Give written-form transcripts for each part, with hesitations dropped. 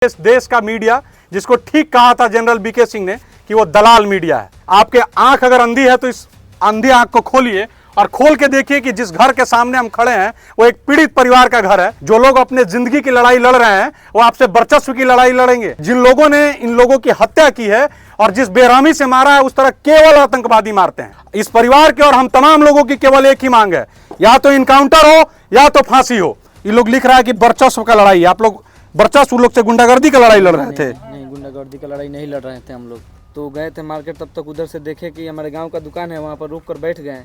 इस देश का मीडिया, जिसको ठीक कहा था जनरल बीके सिंह ने कि वो दलाल मीडिया है। आपके आंख अगर अंधी है तो इस अंधी आंख को खोलिए और खोल के देखिए कि जिस घर के सामने हम खड़े हैं वो एक पीड़ित परिवार का घर है। जो लोग अपने जिंदगी की लड़ाई लड़ रहे हैं वो आपसे वर्चस्व की लड़ाई लड़ेंगे। जिन लोगों ने इन लोगों की हत्या की है और जिस बेरहमी से मारा है उस तरह केवल आतंकवादी मारते हैं। इस परिवार के और हम तमाम लोगों की केवल एक ही मांग है, या तो इनकाउंटर हो या तो फांसी हो। ये लोग लिख रहा है कि वर्चस्व का लड़ाई। आप लोग वर्चस्व लोग से गुंडागर्दी का लड़ाई लड़ रहे थे? नहीं, गुंडागर्दी का लड़ाई नहीं लड़ रहे थे हम लोग। तो गए थे मार्केट, तब तक उधर से देखे कि हमारे गांव का दुकान है, वहाँ पर रुक कर बैठ गए।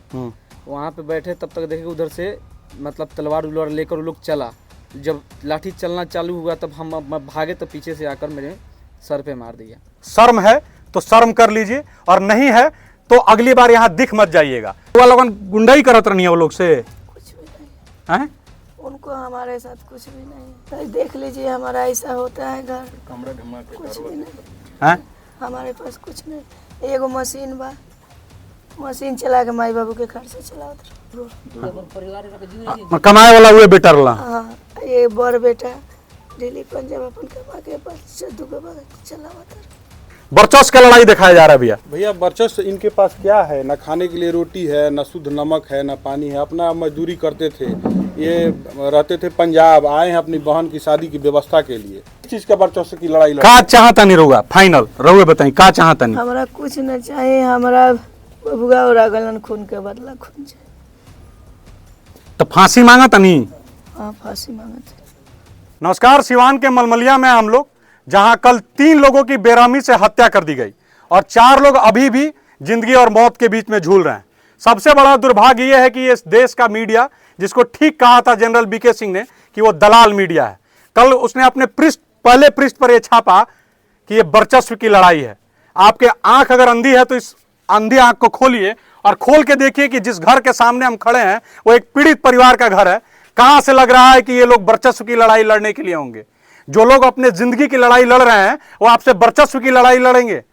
वहाँ पे बैठे तब तक देखे उधर से मतलब तलवार उलवार लेकर वो लोग चला। जब लाठी चलना चालू हुआ तब हम भागे तो पीछे से आकर मेरे सर पे मार दिया। शर्म है तो शर्म कर लीजिए और नहीं है तो अगली बार यहाँ दिख मत जाइएगा। वो लोग गुंडाई करत रही है वो लोग से कुछ भी नहीं है? उनको हमारे साथ कुछ भी नहीं है। देख लीजिए हमारा ऐसा होता है घर, कुछ भी नहीं है। हमारे पास कुछ नहीं। एगो मशीन बा, मशीन चला के माई बाबू के खर्चा चलावत कमाए वाला हुए बेटा रहा। हाँ, ये बड़ बेटा दिल्ली पंजाब अपन कमा के बस चलावत। वर्चस्व का लड़ाई दिखाया जा रहा है भैया। वर्चस्व इनके पास क्या है? ना खाने के लिए रोटी है, ना शुद्ध नमक है, ना पानी है। अपना मजदूरी करते थे, ये रहते थे पंजाब, आए हैं अपनी बहन की शादी की व्यवस्था के लिए। इस चीज का वर्चस्व की लड़ाई का चाहता नहीं रहुआ? फाइनल रहुए बताई का चाहता नहीं? हमारा कुछ न चाहिए, हमारा बबुआ और गलन खून के बदला खून चाहिए। तो फांसी मांगा था नहीं? हाँ, फांसी मांगा था। नमस्कार, सिवान के मलमलिया में हम लोग, जहां कल 3 लोगों की बेरहमी से हत्या कर दी गई और 4 लोग अभी भी जिंदगी और मौत के बीच में झूल रहे हैं। सबसे बड़ा दुर्भाग्य यह है कि इस देश का मीडिया, जिसको ठीक कहा था जनरल बीके सिंह ने कि वो दलाल मीडिया है, कल उसने अपने पहले पृष्ठ पर यह छापा कि यह वर्चस्व की लड़ाई है। आपके आंख अगर अंधी है तो इस अंधी आंख को खोलिए और खोल के देखिए कि जिस घर के सामने हम खड़े हैं वो एक पीड़ित परिवार का घर है। कहां से लग रहा है कि ये लोग वर्चस्व की लड़ाई लड़ने के लिए होंगे? जो लोग अपने जिंदगी की लड़ाई लड़ रहे हैं वो आपसे वर्चस्व की लड़ाई लड़ेंगे।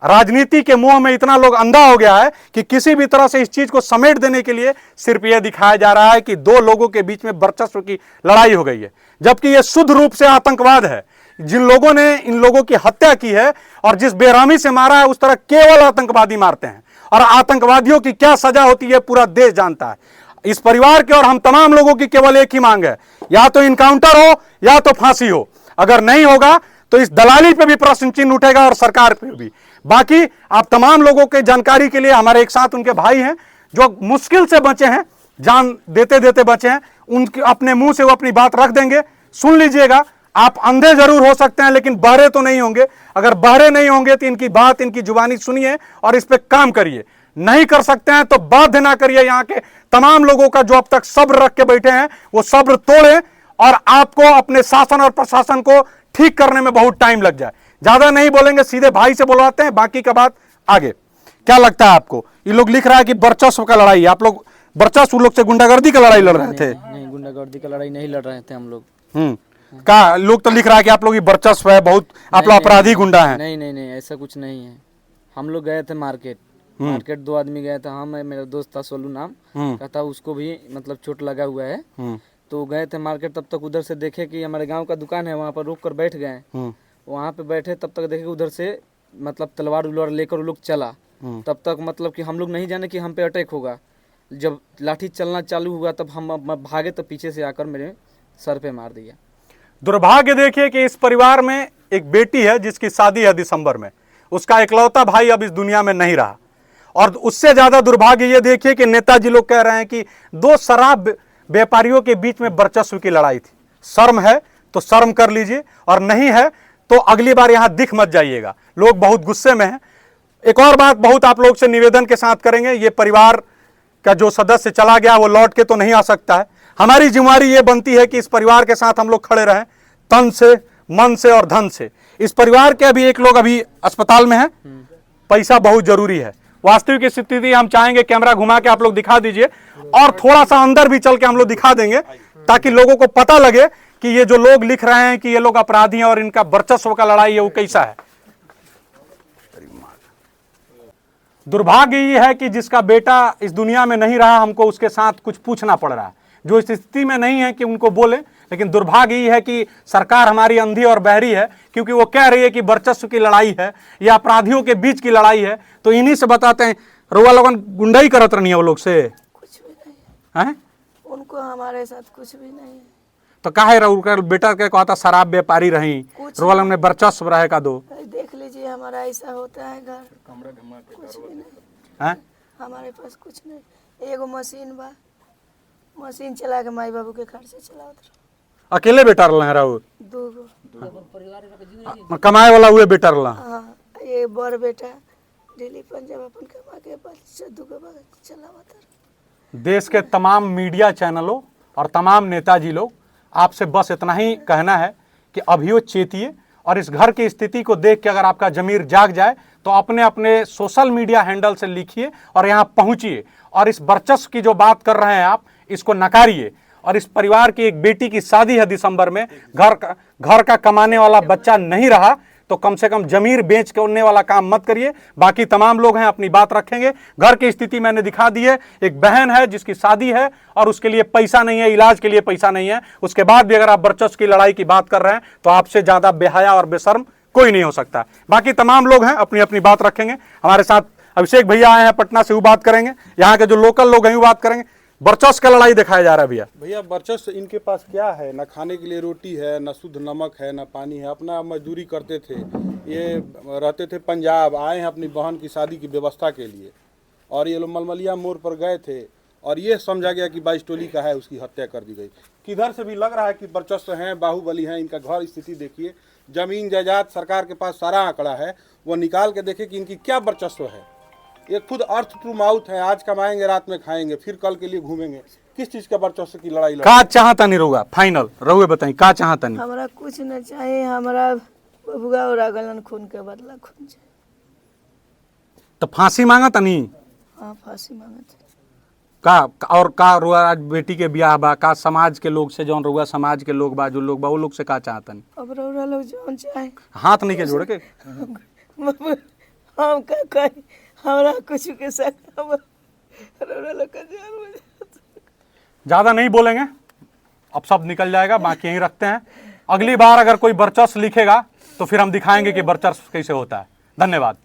राजनीति के मुंह में इतना लोग अंधा हो गया है कि किसी भी तरह से इस चीज को समेट देने के लिए सिर्फ यह दिखाया जा रहा है कि 2 लोगों के बीच में वर्चस्व की लड़ाई हो गई है, जबकि यह शुद्ध रूप से आतंकवाद है। जिन लोगों ने इन लोगों की हत्या की है और जिस बेरहमी से मारा है उस तरह केवल आतंकवादी मारते हैं और आतंकवादियों की क्या सजा होती है पूरा देश जानता है। इस परिवार के और हम तमाम लोगों की केवल एक ही मांग है, या तो इनकाउंटर हो या तो फांसी हो। अगर नहीं होगा तो इस दलाली पे भी प्रश्न चिन्ह उठेगा और सरकार पे भी। बाकी आप तमाम लोगों के जानकारी के लिए, हमारे एक साथ उनके भाई हैं जो मुश्किल से बचे हैं, जान देते देते बचे हैं, उनके अपने मुंह से वो अपनी बात रख देंगे। सुन लीजिएगा, आप अंधे जरूर हो सकते हैं लेकिन बहरे तो नहीं होंगे। अगर बहरे नहीं होंगे तो इनकी बात, इनकी जुबानी सुनिए और इस पे काम करिए। नहीं कर सकते हैं तो बाध्य ना करिए। यहाँ के तमाम लोगों का जो अब तक सब्र रख के बैठे हैं वो सब्र तोड़े और आपको अपने शासन और प्रशासन को ठीक करने में बहुत टाइम लग जाए। ज्यादा नहीं बोलेंगे, सीधे भाई से बुलवाते हैं, बाकी का बात आगे। क्या लगता है आपको? ये लोग लिख रहा है कि वर्चस्व का लड़ाई। आप लोग वर्चस्व लोग से गुंडागर्दी का लड़ाई लड़ रहे थे? नहीं, गुंडागर्दी का लड़ाई नहीं लड़ रहे थे हम लोग। का लोग तो लिख रहा है कि आप लोग वर्चस्व है, बहुत आप लोग अपराधी गुंडा है। नहीं, ऐसा कुछ नहीं है। हम लोग गए थे मार्केट 2 आदमी गए थे। हम, मेरा दोस्त था सोलू नाम, कहता उसको भी मतलब चोट लगा हुआ है। तो गए थे मार्केट, तब तक उधर से देखे कि हमारे गांव का दुकान है, वहाँ पर रुक कर बैठ गए। वहाँ पे बैठे तब तक देखे उधर से मतलब तलवार उलवार लेकर वो लोग चला। तब तक मतलब कि हम लोग नहीं जाने कि हम पे अटैक होगा। जब लाठी चलना चालू हुआ तब हम भागे तो पीछे से आकर मेरे सर पे मार दिया। दुर्भाग्य देखिए कि इस परिवार में एक बेटी है जिसकी शादी है दिसंबर में। उसका इकलौता भाई अब इस दुनिया में नहीं रहा। और उससे ज्यादा दुर्भाग्य ये देखिए कि नेताजी लोग कह रहे हैं कि 2 शराब व्यापारियों के बीच में वर्चस्व की लड़ाई थी। शर्म है तो शर्म कर लीजिए और नहीं है तो अगली बार यहां दिख मत जाइएगा। लोग बहुत गुस्से में हैं। एक और बात बहुत आप लोग से निवेदन के साथ करेंगे, ये परिवार का जो सदस्य चला गया वो लौट के तो नहीं आ सकता है। हमारी जिम्मेदारी ये बनती है कि इस परिवार के साथ हम लोग खड़े रहें, तन से, मन से और धन से। इस परिवार के अभी एक लोग अभी अस्पताल में हैं, पैसा बहुत जरूरी है। वास्तविक स्थिति हम चाहेंगे कैमरा घुमा के आप लोग दिखा दीजिए और थोड़ा सा अंदर भी चल के हम लोग दिखा देंगे ताकि लोगों को पता लगे कि ये जो लोग लिख रहे हैं कि ये लोग अपराधी हैं और इनका वर्चस्व का लड़ाई है वो कैसा है। दुर्भाग्य ये है कि जिसका बेटा इस दुनिया में नहीं रहा, हमको उसके साथ कुछ पूछना पड़ रहा है। जो इस स्थिति में नहीं है कि उनको बोले, लेकिन दुर्भाग्य ये है कि सरकार हमारी अंधी और बहरी है, क्योंकि वो कह रही है कि वर्चस्व की लड़ाई है या अपराधियों के बीच की लड़ाई है, तो इन्हीं से बताते हैं रुआ लोगन गुंडाई करत रहनी है वो लोग से कुछ भी नहीं हैं। उनको हमारे साथ कुछ भी नहीं है। तो काहे रउकर बेटा के कहता शराब व्यापारी रही, कुछ रुआ लोग ने वर्चस्व रहे का दो देख लीजिए हमारा ऐसा होता है घर, कुछ भी नहीं हैं। हमारे पास कुछ नहीं। एगो मशीन बा, मशीन चला के माई बाबू के खर्चे चलावत रहो। अकेले बेटा रहा राउर, दूगो कमाए वाला हुए बेटा रहा। हाँ, ये बड़ बेटा दिल्ली पंजाब अपन कमा के बच्चा दूगो चलावत रहो। देश के तमाम मीडिया चैनलों और तमाम नेताजी लोग आपसे बस इतना ही कहना है कि अभियो चेतिए, और इस घर की स्थिति को देख के अगर आपका जमीर जाग जाए तो अपने अपने सोशल मीडिया हैंडल से लिखिए और यहाँ पहुँचिए, और इस वर्चस्व की जो बात कर रहे हैं आप इसको नकारिए। और इस परिवार की एक बेटी की शादी है दिसंबर में, घर का कमाने वाला बच्चा नहीं रहा तो कम से कम जमीर बेच के उड़ने वाला काम मत करिए। बाकी तमाम लोग हैं अपनी बात रखेंगे। घर की स्थिति मैंने दिखा दी है, एक बहन है जिसकी शादी है और उसके लिए पैसा नहीं है, इलाज के लिए पैसा नहीं है, उसके बाद भी अगर आप वर्चस्व की लड़ाई की बात कर रहे हैं तो आपसे ज्यादा बेहया और बेशर्म कोई नहीं हो सकता। बाकी तमाम लोग हैं अपनी अपनी बात रखेंगे। हमारे साथ अभिषेक भैया आए हैं पटना से, वो बात करेंगे। यहाँ के जो लोकल लोग हैं वो बात करेंगे। वर्चस्व का लड़ाई दिखाया जा रहा है भैया। भैया वर्चस्व इनके पास क्या है? न खाने के लिए रोटी है, न शुद्ध नमक है, न पानी है। अपना मजदूरी करते थे, ये रहते थे पंजाब, आए हैं अपनी बहन की शादी की व्यवस्था के लिए, और ये लोग मलमलिया मोड़ पर गए थे और ये समझा गया कि 22 टोली का है, उसकी हत्या कर दी गई। किधर से भी लग रहा है कि वर्चस्व हैं, बाहुबली हैं। इनका घर स्थिति देखिए, जमीन जायदाद सरकार के पास सारा आंकड़ा है, वो निकाल के देखे कि इनकी क्या वर्चस्व है। ये खुद अर्थ टू माउथ है, आज कमाएंगे रात में खाएंगे, फिर कल के लिए घूमेंगे। किस चीज का वर्चस्व की लड़ाई का चाहता नहीं रहुआ? फाइनल रहुए बताई का चाहता नहीं? हमारा कुछ न चाहिए, हमारा बबुआ और गलन खून के बदला खून चाहिए। तो फांसी मांगा तनी हाँ, फांसी मांगत का, और का रुआ आज बेटी के ब्याह बा का, समाज के लोग से जौन रुआ समाज के लोग बा जो लोग बा वो लोग से का चाहता नहीं? अब रौरा लोग जौन चाहे, हाथ नहीं के जोड़े के हम का कही, हमरा कुछ के साथ रौरा लोग का जान हो जाता। ज्यादा नहीं बोलेंगे, अब सब निकल जाएगा, बाकी यहीं रखते हैं। अगली बार अगर कोई वर्चस्व लिखेगा तो फिर हम दिखाएंगे कि वर्चस्व कैसे होता है। धन्यवाद।